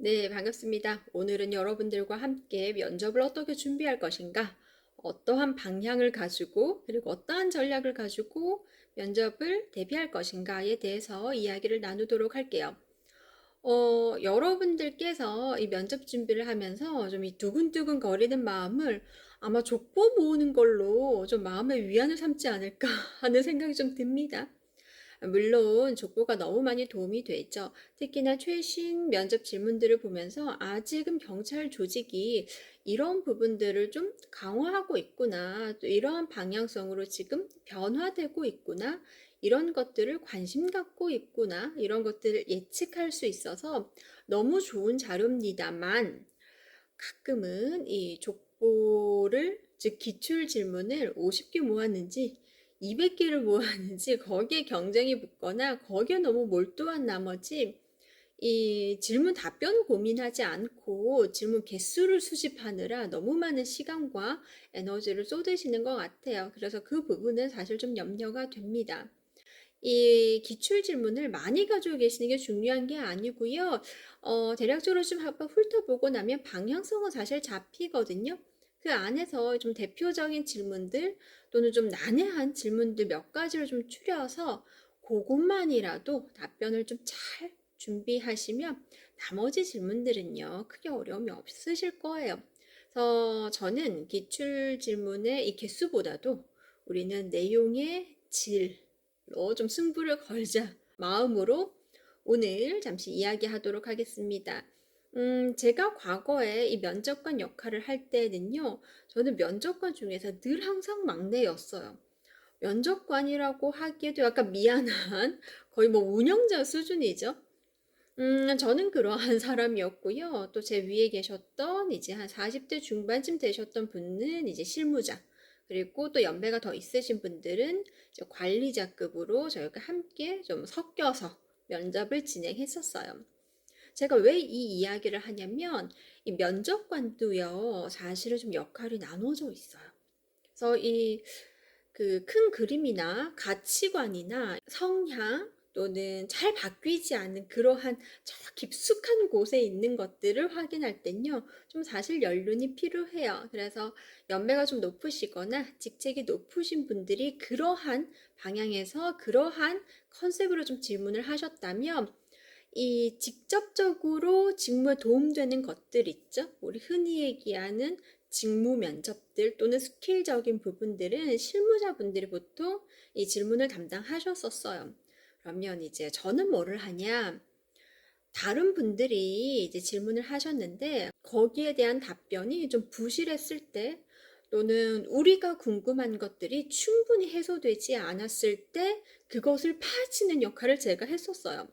네, 반갑습니다. 오늘은 여러분들과 함께 면접을 어떻게 준비할 것인가, 어떠한 방향을 가지고, 그리고 어떠한 전략을 가지고 면접을 대비할 것인가에 대해서 이야기를 나누도록 할게요. 여러분들께서 이 면접 준비를 하면서 좀 이 두근두근 거리는 마음을 아마 족보 모으는 걸로 좀 마음의 위안을 삼지 않을까 하는 생각이 좀 듭니다. 물론 족보가 너무 많이 도움이 되죠. 특히나 최신 면접 질문들을 보면서 지금 경찰 조직이 이런 부분들을 좀 강화하고 있구나. 또 이러한 방향성으로 지금 변화되고 있구나. 이런 것들을 관심 갖고 있구나. 이런 것들을 예측할 수 있어서 너무 좋은 자료입니다만 가끔은 이 족보를, 즉 기출 질문을 50개 모았는지 200개를 모았는지 거기에 경쟁이 붙거나 거기에 너무 몰두한 나머지 이 질문 답변을 고민하지 않고 질문 개수를 수집하느라 너무 많은 시간과 에너지를 쏟으시는 것 같아요. 그래서 그 부분은 사실 좀 염려가 됩니다. 이 기출 질문을 많이 가지고 계시는 게 중요한 게 아니고요. 대략적으로 좀 한번 훑어보고 나면 방향성은 사실 잡히거든요. 그 안에서 좀 대표적인 질문들 또는 좀 난해한 질문들 몇 가지를 좀 추려서 그것만이라도 답변을 좀 잘 준비하시면 나머지 질문들은요, 크게 어려움이 없으실 거예요. 그래서 저는 기출 질문의 이 개수보다도 우리는 내용의 질, 좀 승부를 걸자 마음으로 오늘 잠시 이야기하도록 하겠습니다. 제가 과거에 이 면접관 역할을 할 때는요, 저는 면접관 중에서 늘 항상 막내였어요. 면접관이라고 하기에도 약간 미안한 거의 뭐 운영자 수준이죠. 저는 그러한 사람이었고요. 또 제 위에 계셨던 이제 한 40대 중반쯤 되셨던 분은 이제 실무자, 그리고 또 연배가 더 있으신 분들은 이제 관리자급으로 저희가 함께 좀 섞여서 면접을 진행했었어요. 제가 왜 이 이야기를 하냐면 이 면접관도요, 사실은 좀 역할이 나눠져 있어요. 그래서 이 그 큰 그림이나 가치관이나 성향 또는 잘 바뀌지 않는 그러한 저 깊숙한 곳에 있는 것들을 확인할 땐요, 좀 사실 연륜이 필요해요. 그래서 연배가 좀 높으시거나 직책이 높으신 분들이 그러한 방향에서 그러한 컨셉으로 좀 질문을 하셨다면 이 직접적으로 직무에 도움되는 것들 있죠? 우리 흔히 얘기하는 직무 면접들 또는 스킬적인 부분들은 실무자분들이 보통 이 질문을 담당하셨었어요. 그러면 이제 저는 뭐를 하냐? 다른 분들이 이제 질문을 하셨는데 거기에 대한 답변이 좀 부실했을 때 또는 우리가 궁금한 것들이 충분히 해소되지 않았을 때 그것을 파헤치는 역할을 제가 했었어요.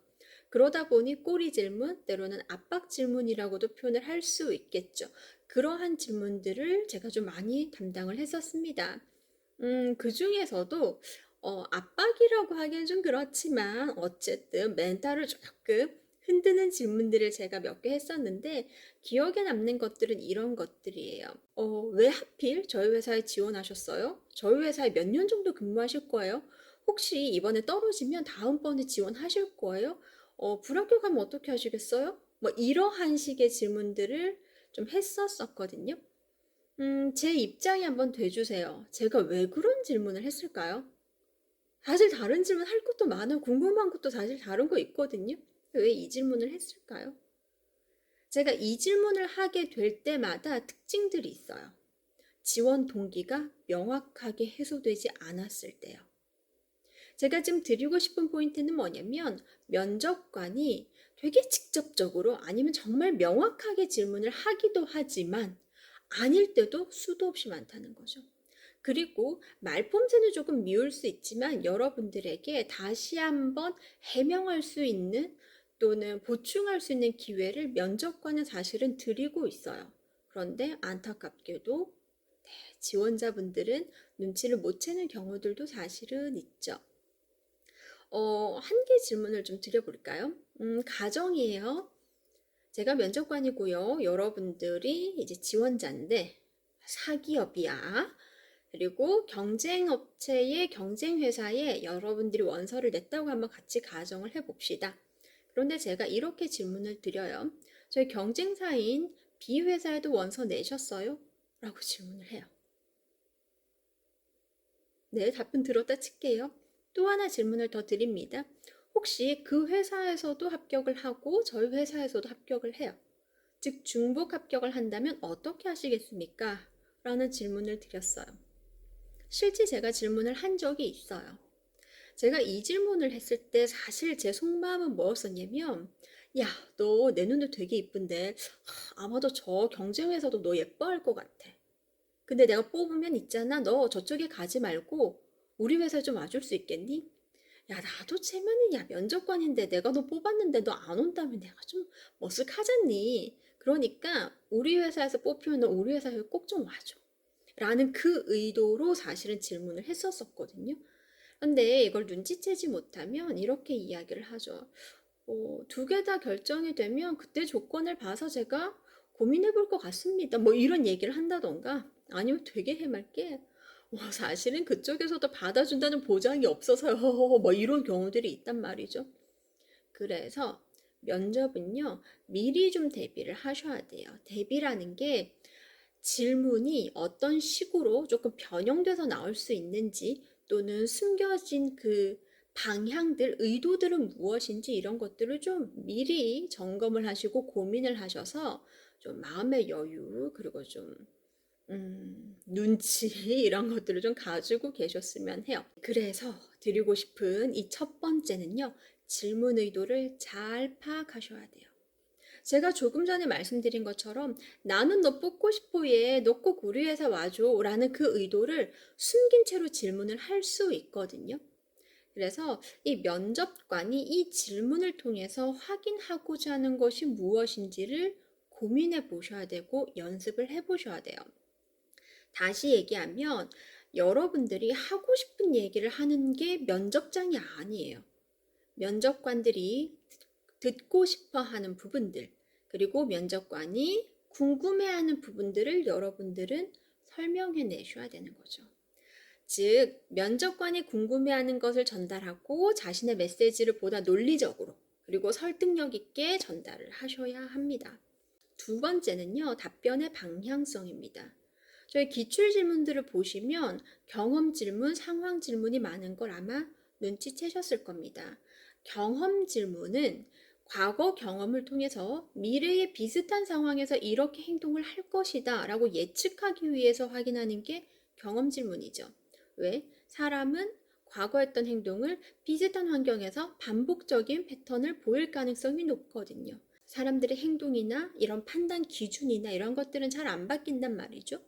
그러다 보니 꼬리 질문, 때로는 압박 질문이라고도 표현을 할 수 있겠죠. 그러한 질문들을 제가 좀 많이 담당을 했었습니다. 그 중에서도 압박이라고 하기엔 좀 그렇지만 어쨌든 멘탈을 조금 흔드는 질문들을 제가 몇 개 했었는데 기억에 남는 것들은 이런 것들이에요. 왜 하필 저희 회사에 지원하셨어요? 저희 회사에 몇 년 정도 근무하실 거예요? 혹시 이번에 떨어지면 다음번에 지원하실 거예요? 불합격하면 어떻게 하시겠어요? 뭐 이러한 식의 질문들을 좀 했었었거든요. 제 입장이 한번 돼주세요. 제가 왜 그런 질문을 했을까요? 사실 다른 질문 할 것도 많아요. 궁금한 것도 사실 다른 거 있거든요. 왜 이 질문을 했을까요? 제가 이 질문을 하게 될 때마다 특징들이 있어요. 지원 동기가 명확하게 해소되지 않았을 때요. 제가 지금 드리고 싶은 포인트는 뭐냐면 면접관이 되게 직접적으로 아니면 정말 명확하게 질문을 하기도 하지만 아닐 때도 수도 없이 많다는 거죠. 그리고 말폼새는 조금 미울 수 있지만 여러분들에게 다시 한번 해명할 수 있는 또는 보충할 수 있는 기회를 면접관은 사실은 드리고 있어요. 그런데 안타깝게도 지원자분들은 눈치를 못 채는 경우들도 사실은 있죠. 한 개 질문을 좀 드려볼까요? 가정이에요. 제가 면접관이고요. 여러분들이 이제 지원자인데 사기업이야. 그리고 경쟁업체의 경쟁회사에 여러분들이 원서를 냈다고 한번 같이 가정을 해봅시다. 그런데 제가 이렇게 질문을 드려요. 저희 경쟁사인 B 회사에도 원서 내셨어요? 라고 질문을 해요. 네, 답변 들었다 칠게요. 또 하나 질문을 더 드립니다. 혹시 그 회사에서도 합격을 하고 저희 회사에서도 합격을 해요. 즉 중복 합격을 한다면 어떻게 하시겠습니까? 라는 질문을 드렸어요. 실제 제가 질문을 한 적이 있어요. 제가 이 질문을 했을 때 사실 제 속마음은 뭐였었냐면, 야, 너 내 눈에 되게 이쁜데 아마도 저 경쟁에서도 너 예뻐할 것 같아. 근데 내가 뽑으면 있잖아, 너 저쪽에 가지 말고 우리 회사에 좀 와줄 수 있겠니? 야, 나도 체면이, 야, 면접관인데 내가 너 뽑았는데 너 안 온다면 내가 좀 머쓱하잖니. 그러니까 우리 회사에서 뽑히면 너 우리 회사에 꼭 좀 와줘. 라는 그 의도로 사실은 질문을 했었거든요. 근데 이걸 눈치채지 못하면 이렇게 이야기를 하죠. 두 개 다 결정이 되면 그때 조건을 봐서 제가 고민해 볼 것 같습니다. 뭐 이런 얘기를 한다던가 아니면 되게 해맑게 사실은 그쪽에서도 받아준다는 보장이 없어서요. 뭐 이런 경우들이 있단 말이죠. 그래서 면접은요, 미리 좀 대비를 하셔야 돼요. 대비라는 게 질문이 어떤 식으로 조금 변형돼서 나올 수 있는지 또는 숨겨진 그 방향들, 의도들은 무엇인지 이런 것들을 좀 미리 점검을 하시고 고민을 하셔서 좀 마음의 여유, 그리고 좀 눈치 이런 것들을 좀 가지고 계셨으면 해요. 그래서 드리고 싶은 이 첫 번째는요, 질문 의도를 잘 파악하셔야 돼요. 제가 조금 전에 말씀드린 것처럼 나는 너 뽑고 싶어 얘, 너 꼭 우리 회사 와줘 라는 그 의도를 숨긴 채로 질문을 할 수 있거든요. 그래서 이 면접관이 이 질문을 통해서 확인하고자 하는 것이 무엇인지를 고민해 보셔야 되고 연습을 해 보셔야 돼요. 다시 얘기하면 여러분들이 하고 싶은 얘기를 하는 게 면접장이 아니에요. 면접관들이 듣고 싶어 하는 부분들, 그리고 면접관이 궁금해하는 부분들을 여러분들은 설명해 내셔야 되는 거죠. 즉, 면접관이 궁금해하는 것을 전달하고 자신의 메시지를 보다 논리적으로 그리고 설득력 있게 전달을 하셔야 합니다. 두 번째는요, 답변의 방향성입니다. 저희 기출 질문들을 보시면 경험 질문, 상황 질문이 많은 걸 아마 눈치채셨을 겁니다. 경험 질문은 과거 경험을 통해서 미래의 비슷한 상황에서 이렇게 행동을 할 것이다 라고 예측하기 위해서 확인하는 게 경험 질문이죠. 왜? 사람은 과거 했던 행동을 비슷한 환경에서 반복적인 패턴을 보일 가능성이 높거든요. 사람들의 행동이나 이런 판단 기준이나 이런 것들은 잘 안 바뀐단 말이죠.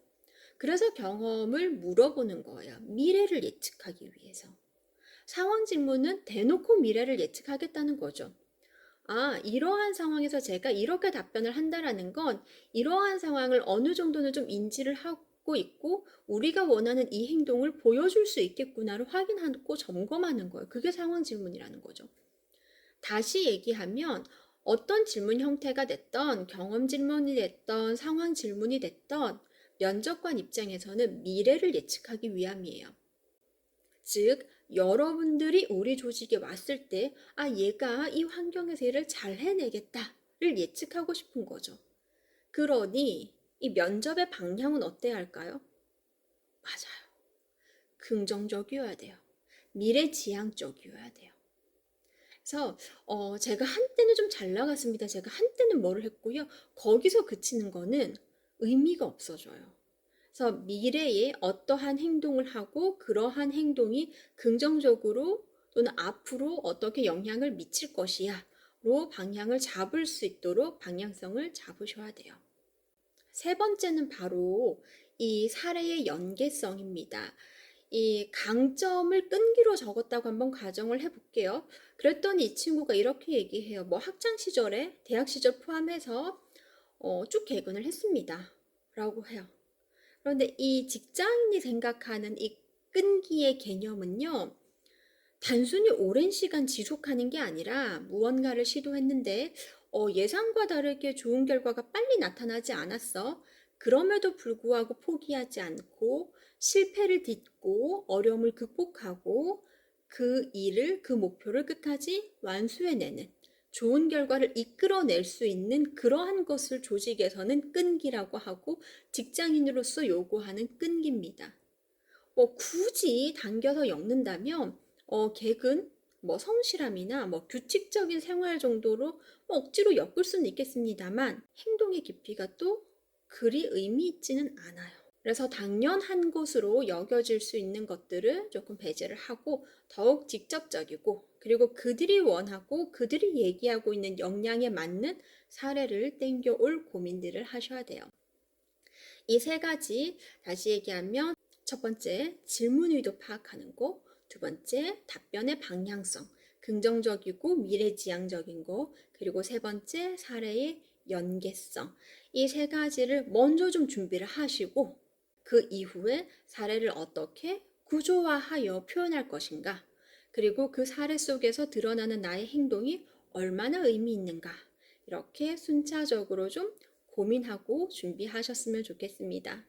그래서 경험을 물어보는 거예요. 미래를 예측하기 위해서. 상황 질문은 대놓고 미래를 예측하겠다는 거죠. 이러한 상황에서 제가 이렇게 답변을 한다라는 건 이러한 상황을 어느 정도는 좀 인지를 하고 있고 우리가 원하는 이 행동을 보여줄 수 있겠구나를 확인하고 점검하는 거예요. 그게 상황 질문이라는 거죠. 다시 얘기하면 어떤 질문 형태가 됐던 경험 질문이 됐던 상황 질문이 됐던 면접관 입장에서는 미래를 예측하기 위함이에요. 즉, 여러분들이 우리 조직에 왔을 때, 얘가 이 환경에서 일을 잘 해내겠다를 예측하고 싶은 거죠. 그러니 이 면접의 방향은 어때야 할까요? 맞아요. 긍정적이어야 돼요. 미래지향적이어야 돼요. 그래서 제가 한때는 좀 잘 나갔습니다. 제가 한때는 뭐를 했고요. 거기서 그치는 거는 의미가 없어져요. 그래서 미래에 어떠한 행동을 하고 그러한 행동이 긍정적으로 또는 앞으로 어떻게 영향을 미칠 것이야로 방향을 잡을 수 있도록 방향성을 잡으셔야 돼요. 세 번째는 바로 이 사례의 연계성입니다. 이 강점을 끈기로 적었다고 한번 가정을 해볼게요. 그랬더니 이 친구가 이렇게 얘기해요. 뭐 학창 시절에 대학 시절 포함해서 쭉 개근을 했습니다. 라고 해요. 그런데 이 직장인이 생각하는 이 끈기의 개념은요, 단순히 오랜 시간 지속하는 게 아니라 무언가를 시도했는데 예상과 다르게 좋은 결과가 빨리 나타나지 않았어. 그럼에도 불구하고 포기하지 않고 실패를 딛고 어려움을 극복하고 그 일을, 그 목표를 끝까지 완수해내는 좋은 결과를 이끌어낼 수 있는 그러한 것을 조직에서는 끈기라고 하고 직장인으로서 요구하는 끈기입니다. 굳이 당겨서 엮는다면 개근, 성실함이나 규칙적인 생활 정도로 억지로 엮을 수는 있겠습니다만 행동의 깊이가 또 그리 의미 있지는 않아요. 그래서 당연한 것으로 여겨질 수 있는 것들을 조금 배제를 하고 더욱 직접적이고 그리고 그들이 원하고 그들이 얘기하고 있는 역량에 맞는 사례를 땡겨올 고민들을 하셔야 돼요. 이 세 가지 다시 얘기하면 첫 번째, 질문 의도 파악하는 거. 두 번째, 답변의 방향성. 긍정적이고 미래지향적인 거. 그리고 세 번째, 사례의 연계성. 이 세 가지를 먼저 좀 준비를 하시고 그 이후에 사례를 어떻게 구조화하여 표현할 것인가. 그리고 그 사례 속에서 드러나는 나의 행동이 얼마나 의미 있는가. 이렇게 순차적으로 좀 고민하고 준비하셨으면 좋겠습니다.